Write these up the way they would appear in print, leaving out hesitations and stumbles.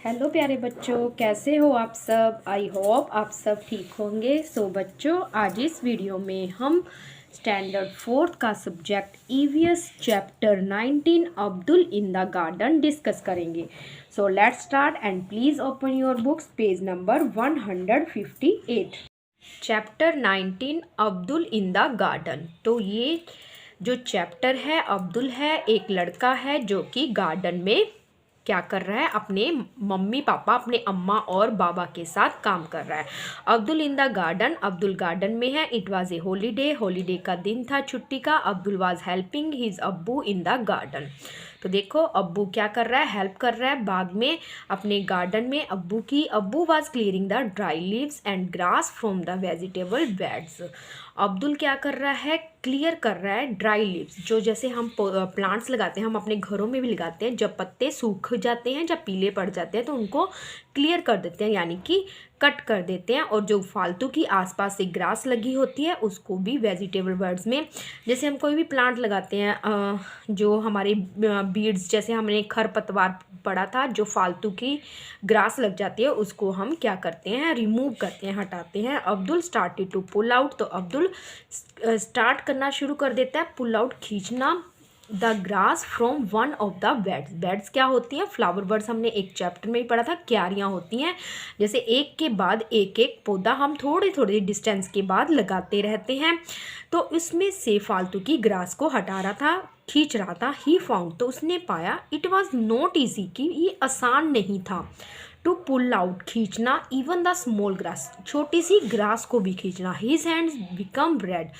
Hello प्यारे बच्चों, कैसे हो आप सब। आई होप आप सब ठीक होंगे। बच्चों, आज इस वीडियो में हम स्टैंडर्ड 4th का subject EVS chapter 19 Abdul in the garden discuss करेंगे। Let's start and please open your books, page number 158। Chapter 19 Abdul in the garden. तो ये जो चैप्टर है, अब्दुल है, एक लड़का है जो कि गार्डन में क्या कर रहा है, अपने मम्मी पापा, अपने अम्मा और बाबा के साथ काम कर रहा है। Abdul in the garden, Abdul garden में है। It was a holiday, holiday का दिन था, छुट्टी का। अब्दुल वाज हेल्पिंग हिज अब्बू इन द गार्डन। तो देखो अब्बू क्या कर रहा है, हेल्प कर रहा है बाग में, अपने गार्डन में अब्बू की। अब्बू was clearing the dry leaves and grass from the vegetable beds. Abdul क्या कर रहा है, क्लियर कर रहा है ड्राई लीव्स, जो जैसे हम प्लांट्स लगाते हैं, हम अपने घरों में भी लगाते हैं, जब पत्ते सूख जाते हैं, जब पीले पड़ जाते हैं तो उनको क्लियर कर देते हैं, यानी कि कट कर देते हैं। और जो फालतू की आसपास से ग्रास लगी होती है उसको भी वेजिटेबल बर्ड्स में, जैसे हम कोई भी प्लांट लगाते हैं, जो हमारे बीड्स, जैसे हमने खरपतवार पड़ा था, जो फालतू की ग्रास लग जाती है उसको हम क्या करते हैं, रिमूव करते हैं, हटाते हैं। Abdul started to pull out, तो अब्दुल स्टार्ट करना शुरू कर देता है, पुल आउट, खींचना, the grass from one of the beds. Beds क्या होती हैं, फ्लावर बर्ड्स, हमने एक चैप्टर में ही पढ़ा था, क्यारियाँ होती हैं, जैसे एक के बाद एक एक पौधा हम थोड़े थोड़े डिस्टेंस के बाद लगाते रहते हैं। तो इसमें से फालतू की ग्रास को हटा रहा था, खींच रहा था। ही फाउंड, तो उसने पाया, इट वॉज नॉट ईजी, कि ये आसान नहीं था, टू पुल आउट, खींचना, इवन द स्मॉल ग्रास, छोटी सी ग्रास को भी खींचना। हिज हैंड्स बिकम रेड,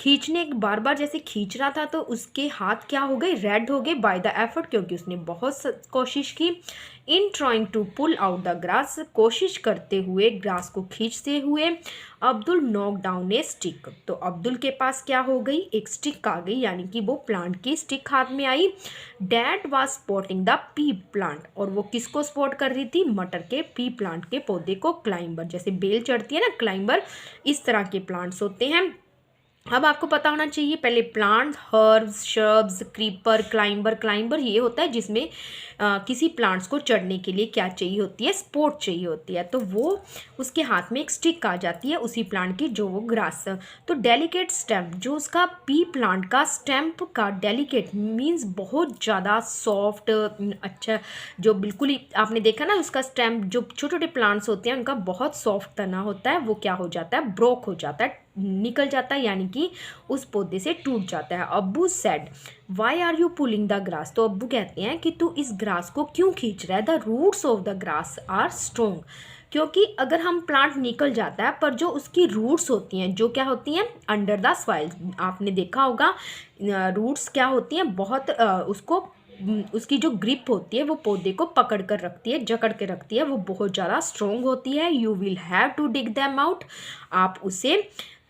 खींचने बार बार जैसे खींच रहा था तो उसके हाथ क्या हो गए, रेड हो गए, बाय द एफर्ट, क्योंकि उसने बहुत कोशिश की। In trying to pull out the grass, कोशिश करते हुए, ग्रास को खींचते हुए, Abdul knock down a stick, तो अब्दुल के पास क्या हो गई, एक स्टिक आ गई, यानी कि वो प्लांट की स्टिक हाथ में आई। Dad was spotting the pea plant, और वो किसको स्पॉट कर रही थी, मटर के पी प्लांट के पौधे को। क्लाइंबर, जैसे बेल चढ़ती है ना, क्लाइंबर, इस तरह के प्लांट्स होते हैं। अब आपको पता होना चाहिए पहले, plants, herbs, shrubs, creeper, climber. Climber ये होता है जिसमें किसी प्लांट्स को चढ़ने के लिए क्या चाहिए होती है, सपोर्ट चाहिए होती है। तो वो उसके हाथ में एक स्टिक आ जाती है उसी प्लांट की, जो वो ग्रास। तो डेलिकेट स्टेम, जो उसका पी प्लांट का स्टेम्प का, डेलिकेट मीन्स बहुत ज़्यादा सॉफ्ट, अच्छा, जो बिल्कुल ही आपने देखा ना उसका स्टेम्प, जो छोटे छोटे प्लांट्स होते हैं उनका बहुत सॉफ्ट तना होता है, वो क्या हो जाता है, ब्रोक हो जाता है, निकल जाता है, यानी कि उस पौधे से टूट जाता है। Abbu said, why are you pulling the grass, तो अब्बू कहते हैं कि तू इस ग्रास को क्यों खींच रहा है। The roots of the grass are strong, क्योंकि अगर हम प्लांट निकल जाता है, पर जो उसकी रूट्स होती हैं, जो क्या होती हैं, अंडर द सॉइल, आपने देखा होगा रूट्स क्या होती हैं, बहुत उसको, उसकी जो ग्रिप होती है वो पौधे को पकड़ कर रखती है, जकड़ के रखती है, वो बहुत ज़्यादा स्ट्रोंग होती है। You will have to dig them out,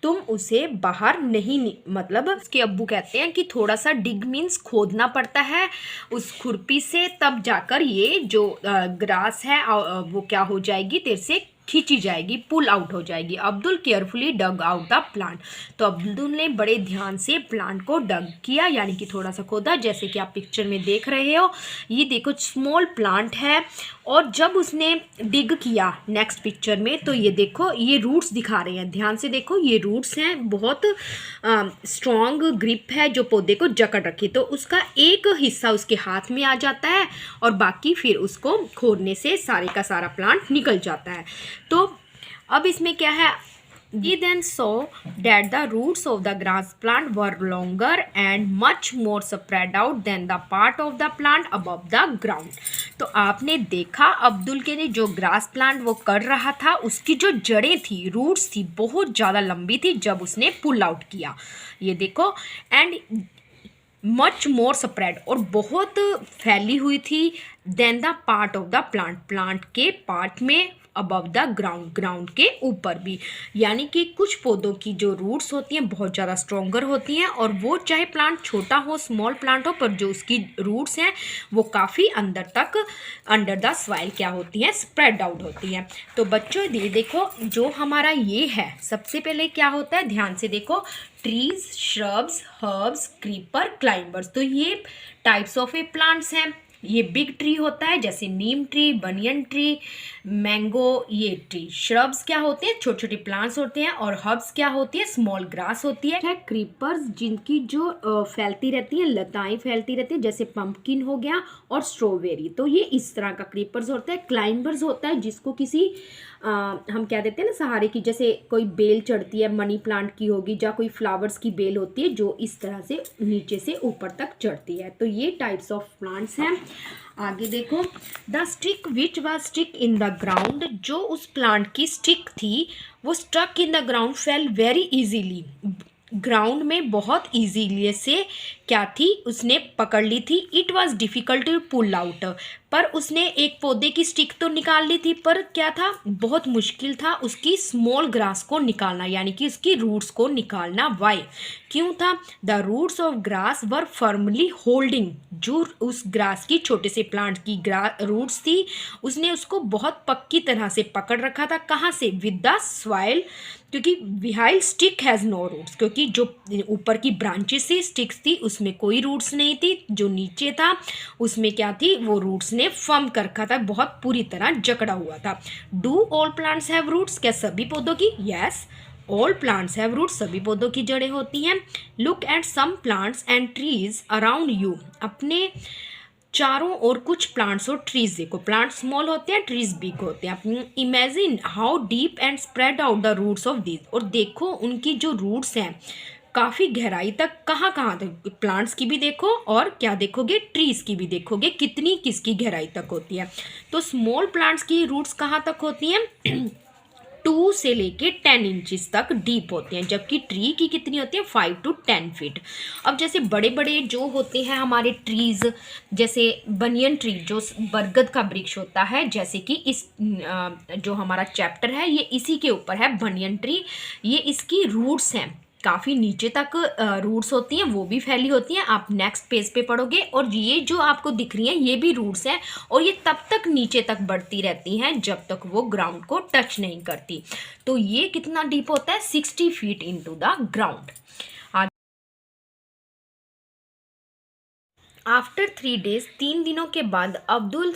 तुम उसे बाहर नहीं मतलब उसके अब्बू कहते हैं कि थोड़ा सा डिग मीन्स खोदना पड़ता है उस खुरपी से, तब जाकर ये जो ग्रास है वो क्या हो जाएगी, तेरे से खींची जाएगी, पुल आउट हो जाएगी। Abdul carefully dug out the plant, तो अब्दुल ने बड़े ध्यान से प्लांट को डग किया, यानी कि थोड़ा सा खोदा, जैसे कि आप पिक्चर में देख रहे हो। ये देखो स्मॉल प्लांट है, और जब उसने डिग किया नेक्स्ट पिक्चर में, तो ये देखो ये रूट्स दिखा रहे हैं, ध्यान से देखो, ये रूट्स हैं, बहुत स्ट्रॉन्ग ग्रिप है जो पौधे को जकड़ रखी। तो उसका एक हिस्सा उसके हाथ में आ जाता है और बाकी फिर उसको खोदने से सारे का सारा प्लांट निकल जाता है। तो अब इसमें क्या है, he then saw that the roots of the grass plant were longer and much more spread out than the part of the plant above the ground। तो आपने देखा अब्दुल के ने जो ग्रास प्लांट वो कर रहा था, उसकी जो जड़ें थी, रूट्स थी, बहुत ज़्यादा लंबी थी जब उसने पुल आउट किया, ये देखो, एंड मच मोर स्प्रेड, और बहुत फैली हुई थी, then the part of the plant, plant के पार्ट में, अबव द ग्राउंड, ग्राउंड के ऊपर भी, यानी कि कुछ पौधों की जो रूट्स होती हैं बहुत ज़्यादा स्ट्रोंगर होती हैं, और वो चाहे प्लांट छोटा हो, स्मॉल प्लांट हो, पर जो उसकी रूट्स हैं वो काफ़ी अंदर तक, अंडर द सॉइल क्या होती हैं, स्प्रेड आउट होती हैं। तो बच्चों ये देखो, जो हमारा ये है, सबसे पहले क्या होता है, ध्यान से देखो, trees, shrubs, herbs, creeper, climbers, तो ये टाइप्स ऑफ ए प्लांट्स हैं। ये बिग ट्री होता है, जैसे नीम ट्री, बनियन ट्री, मैंगो, ये ट्री। श्रब्स क्या होते हैं, छोटे छोटे प्लांट्स होते हैं, और हर्ब्स क्या होती है, स्मॉल ग्रास होती है। क्रीपर्स जिनकी जो फैलती रहती है, लताएं फैलती रहती है, जैसे पंपकिन हो गया और स्ट्रॉबेरी, तो ये इस तरह का क्रीपर्स होता है। क्लाइंबर्स होता है जिसको किसी हम क्या देते हैं ना सहारे की, जैसे कोई बेल चढ़ती है, मनी प्लांट की होगी, या कोई फ्लावर्स की बेल होती है जो इस तरह से नीचे से ऊपर तक चढ़ती है। तो ये टाइप्स ऑफ प्लांट्स हैं। आगे देखो, the stick which was stuck in the ground, जो उस प्लांट की स्टिक थी वो stuck in the ground fell very easily, ground में बहुत इजीली से क्या थी, उसने पकड़ ली थी। It was difficult to pull out, पर उसने एक पौधे की स्टिक तो निकाल ली थी, पर क्या था, बहुत मुश्किल था उसकी स्मॉल ग्रास को निकालना, यानी कि उसकी रूट्स को निकालना। वाई, क्यों था, the roots of grass were firmly holding, जो उस ग्रास की, छोटे से प्लांट की रूट्स थी, उसने उसको बहुत पक्की तरह से पकड़ रखा था। कहाँ से, विद द सॉइल, क्योंकि विहाइल स्टिक हैज़ नो रूट्स, क्योंकि जो ऊपर की ब्रांचेस थी, स्टिक्स थी, उसमें कोई रूट्स नहीं थी। जो नीचे था उसमें क्या थी, वो रूट्स ने फर्म कर रखा था, बहुत पूरी तरह जकड़ा हुआ था। Do all plants have roots, क्या सभी पौधों की, yes all plants have roots, सभी पौधों की जड़ें होती हैं। Look at some plants and trees around you, अपने चारों ओर कुछ प्लांट्स और ट्रीज देखो, प्लांट स्मॉल होते हैं, ट्रीज बिग होते हैं। Imagine how deep and spread out the roots of these, और देखो उनकी जो रूट्स हैं काफ़ी गहराई तक, कहाँ कहाँ तक, प्लांट्स की भी देखो और क्या देखोगे, ट्रीज की भी देखोगे, कितनी किसकी गहराई तक होती है। तो स्मॉल प्लांट्स की रूट्स कहाँ तक होती हैं 2 से लेके 10 इंचेस तक डीप होते हैं, जबकि ट्री की कितनी होती है 5 to 10 फीट। अब जैसे बड़े बड़े जो होते हैं हमारे ट्रीज, जैसे बनियन ट्री जो बरगद का वृक्ष होता है, जैसे कि इस जो हमारा चैप्टर है ये इसी के ऊपर है, बनियन ट्री। ये इसकी रूट्स हैं, काफ़ी नीचे तक रूट्स होती हैं, वो भी फैली होती हैं, आप नेक्स्ट पेज पे पढ़ोगे। और ये जो आपको दिख रही हैं ये भी रूट्स हैं, और ये तब तक नीचे तक बढ़ती रहती हैं जब तक वो ग्राउंड को टच नहीं करती। तो ये कितना डीप होता है, 60 feet into the ground. After 3 days, 3 दिनों के बाद, अब्दुल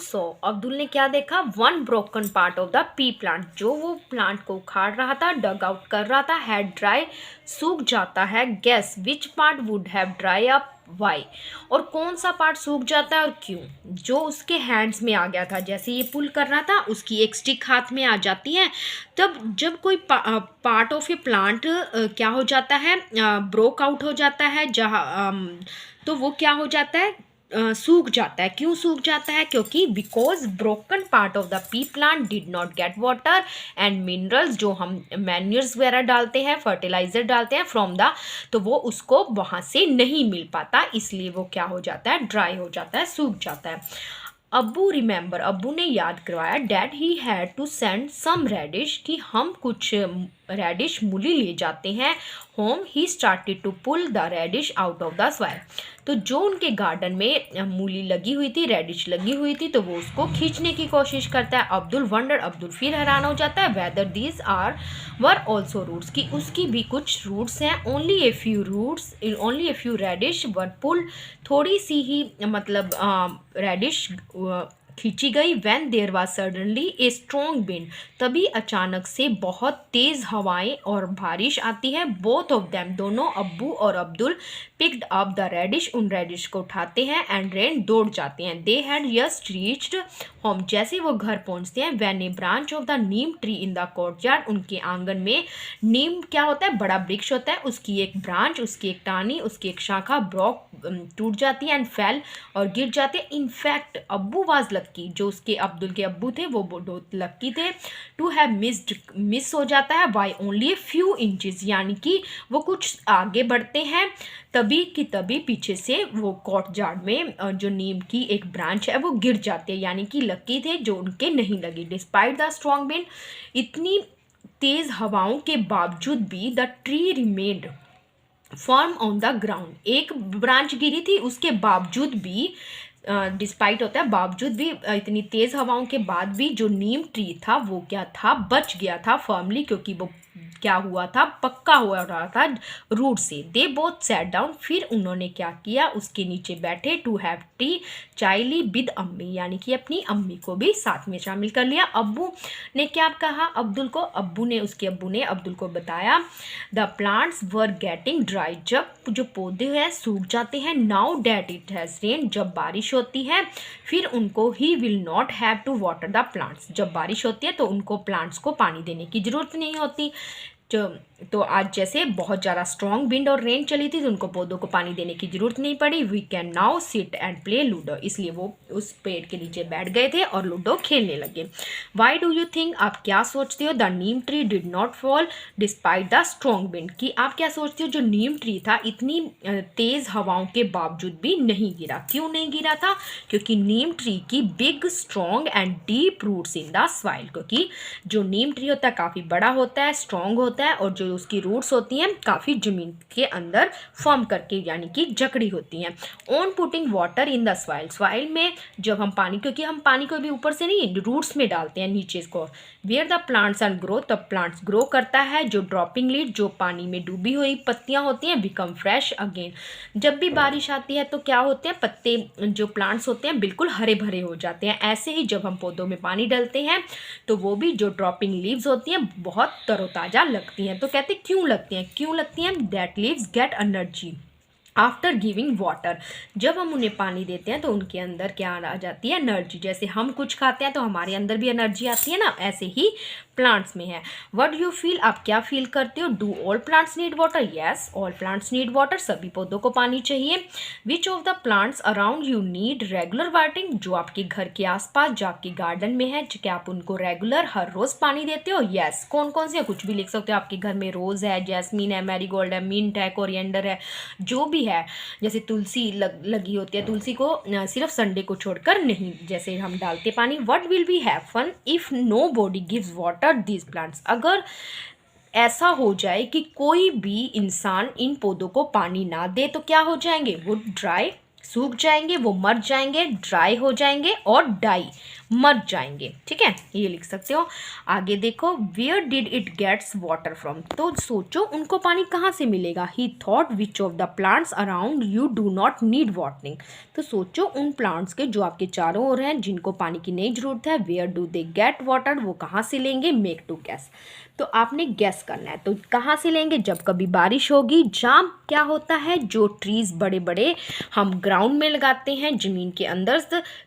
ने क्या देखा, 1 broken part of the pea plant, जो वो प्लांट को उखाड़ रहा था, डग आउट कर रहा था, हैड ड्राई, सूख जाता है। Guess which part would have dry up, why, और कौन सा पार्ट सूख जाता है और क्यों। जो उसके हैंड्स में आ गया था, जैसे ये पुल कर रहा था, उसकी एक स्टिक हाथ में आ जाती है, तब जब कोई पार्ट ऑफ ए प्लांट क्या हो जाता है, ब्रोक आउट हो जाता है, जहाँ तो वो क्या हो जाता है, सूख जाता है। क्यों सूख जाता है, क्योंकि because broken part of the pea plant did not get water and minerals, जो हम मैन्यूर्स वगैरह डालते हैं, फर्टिलाइजर डालते हैं फ्रॉम द, तो वो उसको वहाँ से नहीं मिल पाता, इसलिए वो क्या हो जाता है, ड्राई हो जाता है, सूख जाता है। अब्बू ने याद करवाया, dad he had to send some radish, कि हम कुछ रेडिश मूली ले जाते हैं home. He started to pull the radish out of the soil, तो जो उनके गार्डन में मूली लगी हुई थी, रेडिश लगी हुई थी, तो वो उसको खींचने की कोशिश करता है। अब्दुल फिर हैरान हो जाता है, whether these were also roots, की उसकी भी कुछ रूट्स हैं। Only a few radish were pull, थोड़ी सी ही मतलब रेडिश खींची गई। When there was suddenly a strong wind, तभी अचानक से बहुत तेज़ हवाएं और बारिश आती है। बोथ ऑफ देम, दोनों अब्बू और Abdul, picked up the radish, उन रेडिश को उठाते हैं, एंड रेन, दौड़ जाते हैं। They had just reached home, जैसे वो घर पहुंचते हैं, when a branch of the neem tree in the courtyard, उनके आंगन में नीम क्या होता है, बड़ा वृक्ष होता है, उसकी एक ब्रांच, उसकी एक टानी, उसकी एक शाखा ब्रोक, टूट जाती है, एंड फेल, और गिर जाते हैं। इनफैक्ट अब्बू वाज लक्की, जो उसके अब्दुल के अब्बू थे वो बहुत लक्की थे, टू हैव मिस हो जाता है, by only a few inches, यानी कि वो कुछ आगे बढ़ते हैं, तभी की तभी पीछे से वो कोर्टयार्ड में जो नीम की एक ब्रांच है वो गिर जाती है, यानी कि लक्की थे जो उनके नहीं लगी। डिस्पाइट द स्ट्रॉन्ग विंड, इतनी तेज हवाओं के बावजूद भी, the tree remained firm on the ground, एक ब्रांच गिरी थी उसके बावजूद भी, डिस्पाइट होता है बावजूद भी, इतनी तेज़ हवाओं के बाद भी जो नीम ट्री था वो क्या था, बच गया था फर्मली, क्योंकि वो क्या हुआ था, पक्का हुआ रहा था रूट से। दे बोथ सैट डाउन, फिर उन्होंने क्या किया, उसके नीचे बैठे to have T Chaili with अम्मी, यानी कि अपनी अम्मी को भी साथ में शामिल कर लिया। अब्बू ने क्या कहा अब्दुल को, उसके अब्बू ने अब्दुल को बताया the plants were getting dry, जब जो पौधे हैं सूख जाते हैं, now that it has rain, जब बारिश होती है, फिर उनको he will not have to water the plants, जब बारिश होती है तो उनको प्लांट्स को पानी देने की ज़रूरत नहीं होती। तो आज जैसे बहुत ज़्यादा स्ट्रॉन्ग विंड और रेन चली थी तो उनको पौधों को पानी देने की ज़रूरत नहीं पड़ी। We can now sit and play ludo, इसलिए वो उस पेड़ के नीचे बैठ गए थे और लूडो खेलने लगे। वाई डू यू थिंक, आप क्या सोचते हो, the neem tree did not fall despite the strong wind, कि आप क्या सोचते हो जो नीम ट्री था इतनी तेज़ हवाओं के बावजूद भी नहीं गिरा। क्यों नहीं गिरा था, क्योंकि नीम ट्री की big strong and deep roots in the soil, क्योंकि जो नीम ट्री होता है काफ़ी बड़ा होता है, स्ट्रॉन्ग होता है, और जो उसकी रूट्स होती हैं काफ़ी ज़मीन के अंदर फॉर्म करके यानी कि जकड़ी होती हैं। On putting water in the soil में जब हम पानी, क्योंकि हम पानी को भी ऊपर से नहीं रूट्स में डालते हैं नीचे को, where the plants and grow, तब प्लांट्स ग्रो करता है। जो ड्रॉपिंग लीड, जो पानी में डूबी हुई पत्तियां होती हैं, बिकम फ्रेश अगेन, जब भी बारिश आती है तो क्या होते हैं, पत्ते जो प्लांट्स होते हैं बिल्कुल हरे भरे हो जाते हैं। ऐसे ही जब हम पौधों में पानी डालते हैं तो वो भी जो ड्रॉपिंग लीव्स होती हैं बहुत तरोताज़ा लगती हैं। तो कहते क्यों लगती हैं, that leaves get energy after giving water, जब हम उन्हें पानी देते हैं तो उनके अंदर क्या आ जाती है, एनर्जी। जैसे हम कुछ खाते हैं तो हमारे अंदर भी एनर्जी आती है ना, ऐसे ही प्लांट्स में है। व्हाट डू यू फील, आप क्या फील करते हो, do all plants need water, yes all plants need water, सभी पौधों को पानी चाहिए। विच of the plants around you need regular watering, जो आपके घर के आसपास जो आपके गार्डन में है, क्या आप उनको रेगुलर हर रोज़ पानी देते हो, यस कौन कौन से, कुछ भी लिख सकते हो, आपके घर में रोज़ है, जैस्मीन है, मैरीगोल्ड है, मिंट है, कोरिएंडर है, जो भी है। जैसे तुलसी लगी होती है, तुलसी को सिर्फ संडे को छोड़कर नहीं, जैसे हम डालते पानी। What will be happen if nobody gives water these plants, अगर ऐसा हो जाए कि कोई भी इंसान इन पौधों को पानी ना दे तो क्या हो जाएंगे, वो ड्राई सूख जाएंगे, वो मर जाएंगे, ड्राई हो जाएंगे और डाई मर जाएंगे। ठीक है, ये लिख सकते हो। आगे देखो, where did it gets water from, तो सोचो उनको पानी कहाँ से मिलेगा। He thought which of the plants around you do not need watering, तो सोचो उन प्लांट्स के जो आपके चारों ओर हैं जिनको पानी की नहीं जरूरत है, where do they get water, वो कहाँ से लेंगे, मेक टू गैस, तो आपने गैस करना है। तो कहाँ से लेंगे, जब कभी बारिश होगी, जाम क्या होता है, जो ट्रीज़ बड़े बड़े हम ग्राउंड में लगाते हैं ज़मीन के अंदर,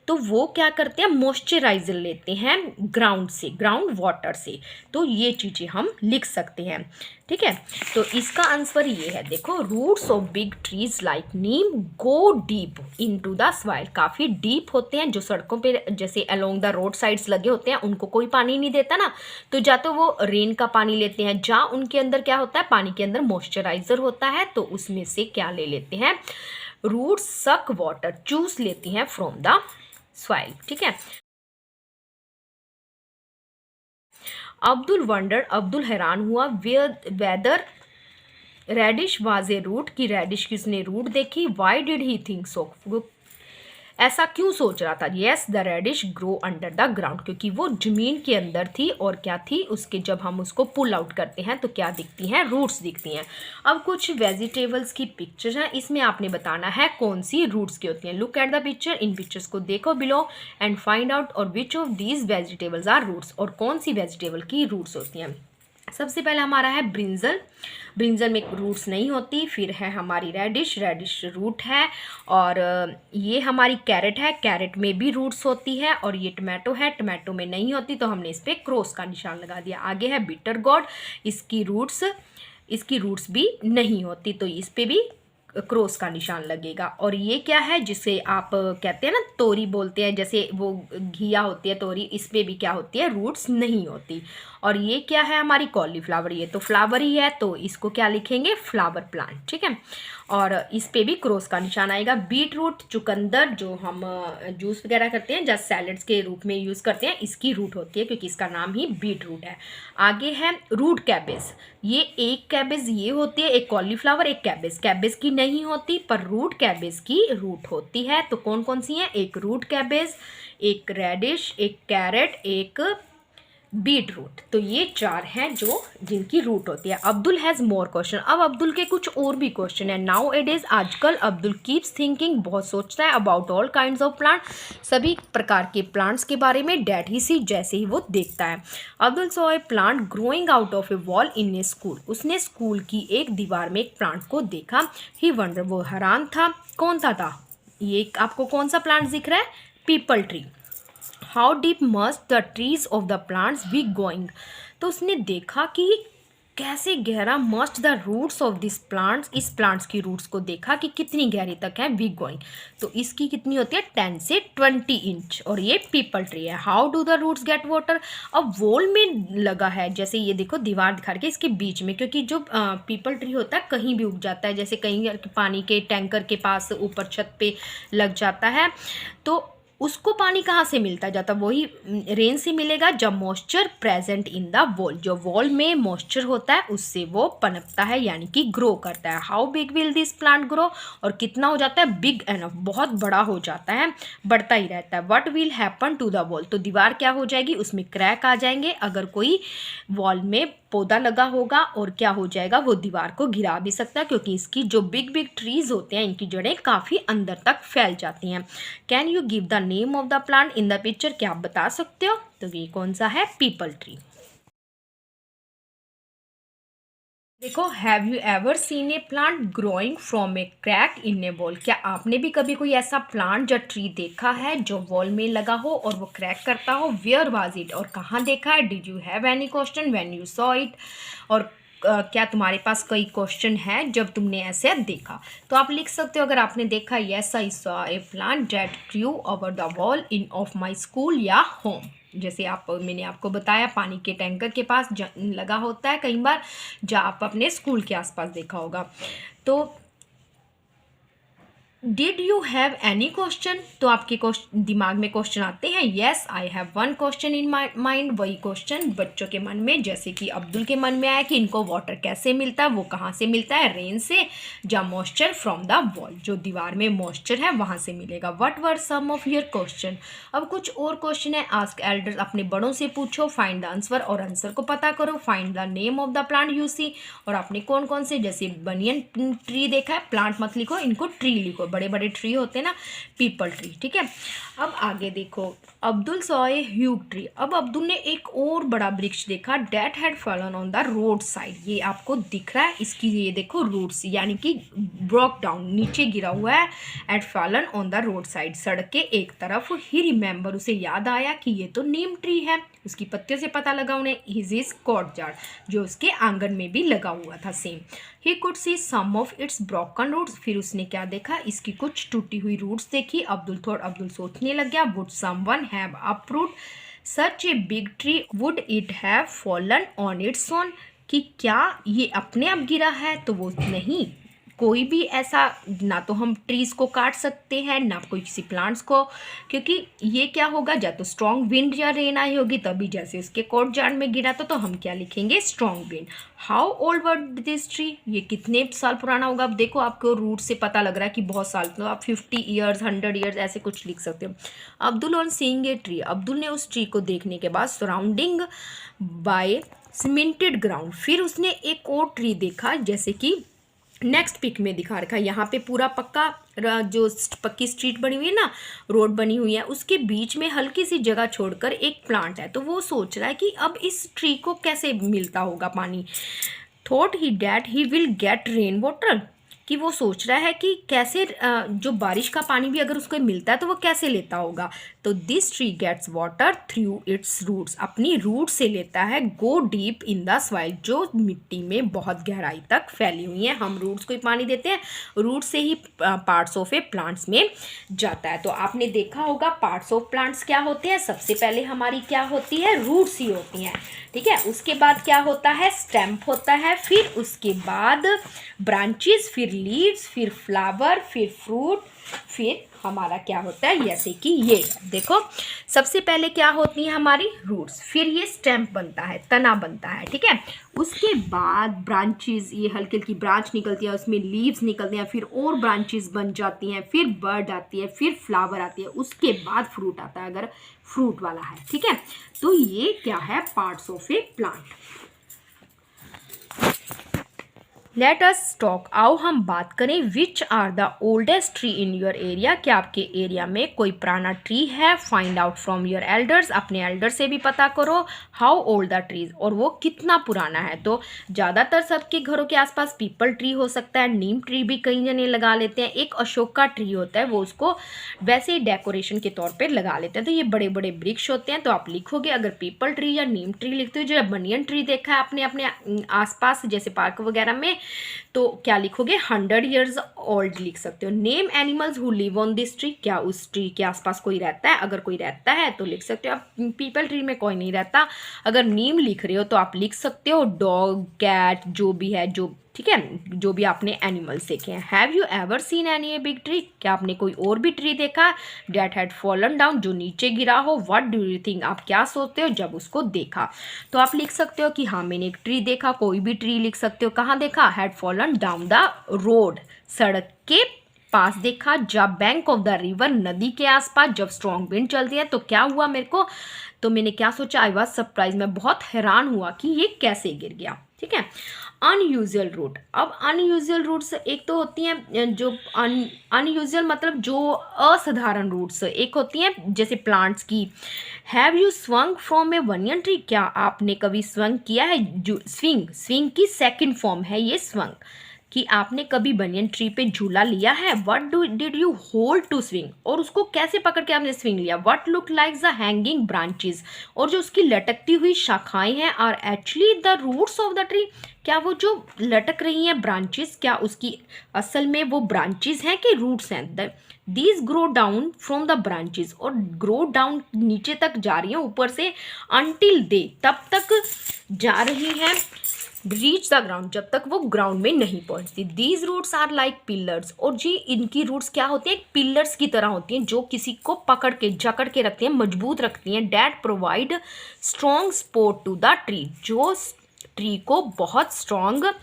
तो वो क्या करते हैं, मॉइस्चराइजर लेते हैं ग्राउंड से, ग्राउंड वाटर से। तो ये चीज़ें हम लिख सकते हैं। ठीक है, तो इसका आंसर ये है, देखो roots of big trees like neem go deep into the soil, काफ़ी डीप होते हैं। जो सड़कों पे जैसे अलोंग द रोड साइड्स लगे होते हैं उनको कोई पानी नहीं देता ना, तो या तो वो रेन का पानी लेते हैं, जहाँ उनके अंदर क्या होता है, पानी के अंदर मॉइस्चराइजर होता है, तो उसमें से क्या ले लेते हैं, रूट्स सक वाटर, चूस लेती हैं फ्रॉम द सॉइल। ठीक है, अब्दुल हैरान हुआ, whether radish was a root, की रेडिश किसने रूट देखी। Why did he think so, ऐसा क्यों सोच रहा था। Yes the radish grow under the ground, क्योंकि वो जमीन के अंदर थी और क्या थी उसके, जब हम उसको पुल आउट करते हैं तो क्या दिखती हैं, रूट्स दिखती हैं। अब कुछ वेजिटेबल्स की पिक्चर्स हैं, इसमें आपने बताना है कौन सी रूट्स की होती हैं। लुक एट द पिक्चर, इन पिक्चर्स को देखो बिलो एंड फाइंड आउट और which of these vegetables are roots, और कौन सी वेजिटेबल की रूट्स होती हैं। सबसे पहले हमारा है ब्रिंजल, ब्रिंजल में रूट्स नहीं होती। फिर है हमारी रेडिश, रेडिश रूट है। और ये हमारी कैरेट है, कैरेट में भी रूट्स होती है। और ये टमाटो है, टमाटो में नहीं होती, तो हमने इस पर क्रॉस का निशान लगा दिया। आगे है बिटर गॉड, इसकी रूट्स भी नहीं होती, तो इस पर भी क्रॉस का निशान लगेगा। और ये क्या है, जिसे आप कहते हैं ना तोरी बोलते हैं, जैसे वो घिया होती है तोरी, इस पे भी क्या होती है, रूट्स नहीं होती। और ये क्या है हमारी कॉलीफ्लावर, ये तो फ्लावर ही है, तो इसको क्या लिखेंगे, फ्लावर प्लांट। ठीक है, और इस पे भी क्रॉस का निशान आएगा। बीट रूट, चुकंदर, जो हम जूस वगैरह करते हैं, जस्ट सैलड्स के रूप में यूज़ करते हैं, इसकी रूट होती है क्योंकि इसका नाम ही बीट रूट है। आगे है रूट कैबेज, ये एक कैबेज ये होती है, एक कॉलीफ्लावर एक कैबेज, कैबेज की नहीं होती पर रूट कैबेज की रूट होती है। तो कौन कौन सी हैं, एक रूट कैबेज, एक रेडिश, एक कैरेट, एक बीट रूट। तो ये 4 हैं जो जिनकी रूट होती है। Abdul has more question. अब अब्दुल के कुछ और भी क्वेश्चन है। नाउ इट इज़, आजकल अब्दुल कीप्स थिंकिंग, बहुत सोचता है, about all kinds of plant, सभी प्रकार के प्लांट्स के बारे में, डैट ही सी, जैसे ही वो देखता है। Abdul saw a plant growing out of A wall in A school, उसने स्कूल की एक दीवार में एक प्लांट को देखा। ही वंडर, वो हैरान था। कौन सा था ये? आपको कौन सा प्लांट दिख रहा है? Peepal tree. How deep must the trees of the plants be going, तो उसने देखा कि कैसे गहरा must the roots of this plants, इस प्लांट्स की रूट्स को देखा कि कितनी गहरी तक है बी गोइंग। तो इसकी कितनी होती है? 10 से 20 इंच, और ये पीपल ट्री है। How do the roots get water, अब वॉल में लगा है, जैसे ये देखो दीवार दिखा के इसके बीच में, क्योंकि जो पीपल ट्री होता है कहीं भी उग जाता है, जैसे कहीं पानी के टैंकर के पास ऊपर छत पे लग जाता है, तो उसको पानी कहाँ से मिलता जाता? वही रेन से मिलेगा, जब moisture present in the wall, जो वॉल में मॉइस्चर होता है उससे वो पनपता है, यानी कि ग्रो करता है। How big will this plant grow, और कितना हो जाता है? बिग एनफ, बहुत बड़ा हो जाता है, बढ़ता ही रहता है। What will happen to the wall, तो दीवार क्या हो जाएगी? उसमें क्रैक आ जाएंगे अगर कोई वॉल में पौधा लगा होगा, और क्या हो जाएगा? वो दीवार को गिरा भी सकता है, क्योंकि इसकी जो बिग बिग ट्रीज होते हैं इनकी जड़ें काफ़ी अंदर तक फैल जाती हैं। Can you give the name of the plant in the picture, क्या आप बता सकते हो? तो ये कौन सा है? पीपल ट्री। देखो, have you ever seen a plant growing from a crack in a wall, क्या आपने भी कभी कोई ऐसा प्लांट या ट्री देखा है जो वॉल में लगा हो और वो क्रैक करता हो? वेयर वाज इट, और कहाँ देखा है? Did you have any question when you saw it, और क्या तुम्हारे पास कोई क्वेश्चन है जब तुमने ऐसे देखा? तो आप लिख सकते हो अगर आपने देखा, yes I saw a plant that grew over the wall in of my school या होम। जैसे मैंने आपको बताया पानी के टैंकर के पास लगा होता है कई बार, जहाँ आप अपने स्कूल के आसपास देखा होगा। तो did you have any question, तो आपके दिमाग में क्वेश्चन आते हैं। Yes I have one question in my mind, वही क्वेश्चन बच्चों के मन में, जैसे कि अब्दुल के मन में आया कि इनको वाटर कैसे मिलता है, वो कहाँ से मिलता है? रेन से, या मॉइस्चर फ्रॉम द वॉल, जो दीवार में मॉइस्चर है वहाँ से मिलेगा। What were some of your question, अब कुछ और क्वेश्चन है। आस्क एल्डर्स, अपने बड़ों से पूछो। फाइंड द आंसर, और आंसर को पता करो। Find the name of the plant you see, और आपने कौन कौन से, जैसे बनियन ट्री देखा है, प्लांट मत लिखो, इनको ट्री लिखो, बड़े बड़े ट्री होते हैं ना, पीपल ट्री। ठीक है, अब आगे देखो, Abdul saw a huge tree, अब अब्दुल ने एक और बड़ा वृक्ष देखा। That had fallen on the road side, ये आपको दिख रहा है, इसकी ये देखो रूट्स, यानी कि ब्रोक डाउन, नीचे गिरा हुआ है। It fallen on the road side, सड़क के एक तरफ। ही रिमेंबर, उसे याद आया कि ये तो नीम ट्री है, उसकी पत्तियों से पता लगा उन्हें। हिज इज कोर्टयार्ड, जो उसके आंगन में भी लगा हुआ था same. He could see some of its broken roots, फिर उसने क्या देखा? इसकी कुछ टूटी हुई रूट्स देखी। अब्दुल सोचने लग गया, would someone have uproot such a big tree, would it have fallen on its own, कि क्या ये अपने आप गिरा है? तो वो नहीं, कोई भी ऐसा, ना तो हम ट्रीज़ को काट सकते हैं, ना कोई किसी प्लांट्स को, क्योंकि ये क्या होगा, या तो स्ट्रॉन्ग विंड या रेन आई होगी तभी, जैसे उसके कोर्टयार्ड में गिरा तो हम क्या लिखेंगे? Strong wind. How old were this tree, ये कितने साल पुराना होगा? अब देखो आपको रूट से पता लग रहा है कि बहुत साल, तो आप 50 ईयर्स 100 ईयर्स ऐसे कुछ लिख सकते हो। Abdul on seeing a tree, Abdul ने उस ट्री को देखने के बाद, सराउंडिंग बाय सीमेंटेड ग्राउंड, फिर उसने एक और ट्री देखा, जैसे कि नेक्स्ट पिक में दिखा रखा है। यहाँ पे पूरा पक्का जो पक्की स्ट्रीट बनी हुई है ना, रोड बनी हुई है, उसके बीच में हल्की सी जगह छोड़कर एक प्लांट है। तो वो सोच रहा है कि अब इस ट्री को कैसे मिलता होगा पानी। Thought he that he will get rain water, कि वो सोच रहा है कि कैसे जो बारिश का पानी भी अगर उसको मिलता है तो वो कैसे लेता होगा। तो this tree gets water through its roots, अपनी रूट से लेता है। Go deep in the soil, जो मिट्टी में बहुत गहराई तक फैली हुई है। हम रूट्स को ही पानी देते हैं, रूट से ही पार्ट्स ऑफ ए प्लांट्स में जाता है। तो आपने देखा होगा पार्ट्स ऑफ प्लांट्स क्या होते हैं। सबसे पहले हमारी क्या होती है? रूट्स ही होती हैं, ठीक है। उसके बाद क्या होता है? स्टेम होता है, फिर उसके बाद ब्रांचेस, फिर फिर लीव्स, फिर फ्लावर, फिर फ्रूट, फिर हमारा क्या होता है, जैसे कि ये देखो सबसे पहले क्या होती है हमारी रूट्स, फिर ये स्टेम बनता है, तना बनता है, ठीक है। उसके बाद ब्रांचेस, ये हल्की हल्की ब्रांच निकलती है, उसमें लीव्स निकलते हैं, फिर और ब्रांचेस बन जाती हैं, फिर बर्ड आती है, फिर फ्लावर आती है, उसके बाद फ्रूट आता है अगर फ्रूट वाला है, ठीक है। तो ये क्या है, parts of a plant. Let us talk, आओ हम बात करें, which are the oldest tree in your area, क्या आपके एरिया में कोई पुराना ट्री है। Find out from your elders, अपने एल्डर से भी पता करो। हाउ ओल्ड द ट्रीज, और वो कितना पुराना है। तो ज़्यादातर सबके घरों के आसपास पीपल ट्री हो सकता है, नीम ट्री भी कई जने लगा लेते हैं, एक अशोक का ट्री होता है, वो उसको वैसे ही डेकोरेशन के तौर पर लगा लेते हैं। तो ये बड़े बड़े वृक्ष होते हैं। तो आप लिखोगे अगर पीपल ट्री या नीम ट्री लिखते हो, जो बनियन ट्री देखा है आपने अपने आसपास जैसे पार्क वगैरह में, तो क्या लिखोगे 100 years ओल्ड लिख सकते हो। Name animals who live on this tree, क्या उस ट्री के आसपास कोई रहता है, अगर कोई रहता है तो लिख सकते हो। अब पीपल ट्री में कोई नहीं रहता, अगर नीम लिख रहे हो तो आप लिख सकते हो डॉग, कैट, जो भी है, जो ठीक है, जो भी आपने एनिमल्स देखे हैं। Have you ever seen any a big tree, क्या आपने कोई और भी ट्री देखा डेट हैड फॉलन डाउन, जो नीचे गिरा हो। व्हाट डू यू थिंक, आप क्या सोचते हो जब उसको देखा। तो आप लिख सकते हो कि हाँ मैंने एक ट्री देखा, कोई भी ट्री लिख सकते हो। कहाँ देखा, had fallen down the road, सड़क के पास देखा। जब बैंक ऑफ द रिवर, नदी के आसपास जब स्ट्रॉन्ग विंड चलती है तो क्या हुआ मेरे को, तो मैंने क्या सोचा, आई वॉज सरप्राइज, मैं बहुत हैरान हुआ कि ये कैसे गिर गया, ठीक है। अनयूजुअल रूट, अब अनयूजुअल रूट्स एक तो होती हैं जो अनयूजुअल मतलब जो असाधारण रूट्स, एक होती हैं जैसे प्लांट्स की। Have you swung from A banyan tree, क्या आपने कभी स्वंग किया है, जो स्विंग की सेकंड फॉर्म है ये स्वंग, कि आपने कभी बनियन ट्री पे झूला लिया है। What did you hold to swing, और उसको कैसे पकड़ के आपने स्विंग लिया। What look like the hanging branches, और जो उसकी लटकती हुई शाखाएं हैं, are actually the roots of the tree, क्या वो जो लटक रही हैं ब्रांचेस, क्या उसकी असल में वो ब्रांचेस हैं कि रूट्स हैं। These grow down from the branches, और ग्रो डाउन नीचे तक जा रही हैं ऊपर से, अनटिल दे, तब तक जा रही हैं, रीच द ग्राउंड, जब तक वो ग्राउंड में नहीं पहुंचती। These roots are like pillars, और जी इनकी रूट्स क्या होती हैं, पिलर्स की तरह होती हैं, जो किसी को पकड़ के जकड़ के रखती हैं, मजबूत रखती हैं। That provide strong support to the tree, जो ट्री को बहुत स्ट्रॉन्ग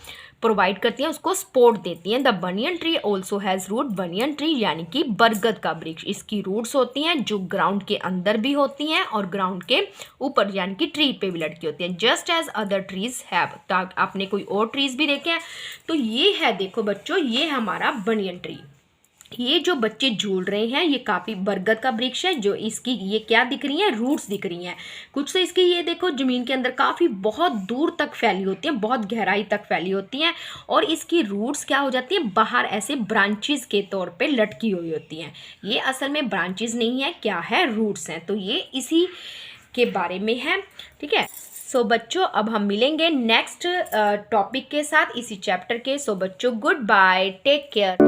प्रोवाइड करती हैं, उसको सपोर्ट देती हैं। The banyan tree also has root, banyan tree यानी कि बरगद का वृक्ष, इसकी रूट्स होती हैं जो ग्राउंड के अंदर भी होती हैं और ग्राउंड के ऊपर यानी कि ट्री पे भी लटकी होती हैं। Just as other trees have, आपने कोई और ट्रीज भी देखे हैं। तो ये है, देखो बच्चों, ये हमारा बनियन ट्री। ये जो बच्चे झूल रहे हैं ये काफ़ी बरगद का वृक्ष है, जो इसकी ये क्या दिख रही है, रूट्स दिख रही हैं। कुछ तो इसकी ये देखो ज़मीन के अंदर काफ़ी बहुत दूर तक फैली होती हैं, बहुत गहराई तक फैली होती हैं, और इसकी रूट्स क्या हो जाती हैं, बाहर ऐसे ब्रांचेस के तौर पे लटकी हुई होती हैं। ये असल में ब्रांचेस नहीं है, क्या है, रूट्स हैं। तो ये इसी के बारे में है, ठीक है। सो बच्चों अब हम मिलेंगे नेक्स्ट टॉपिक के साथ इसी चैप्टर के। सो बच्चों गुड बाय, टेक केयर।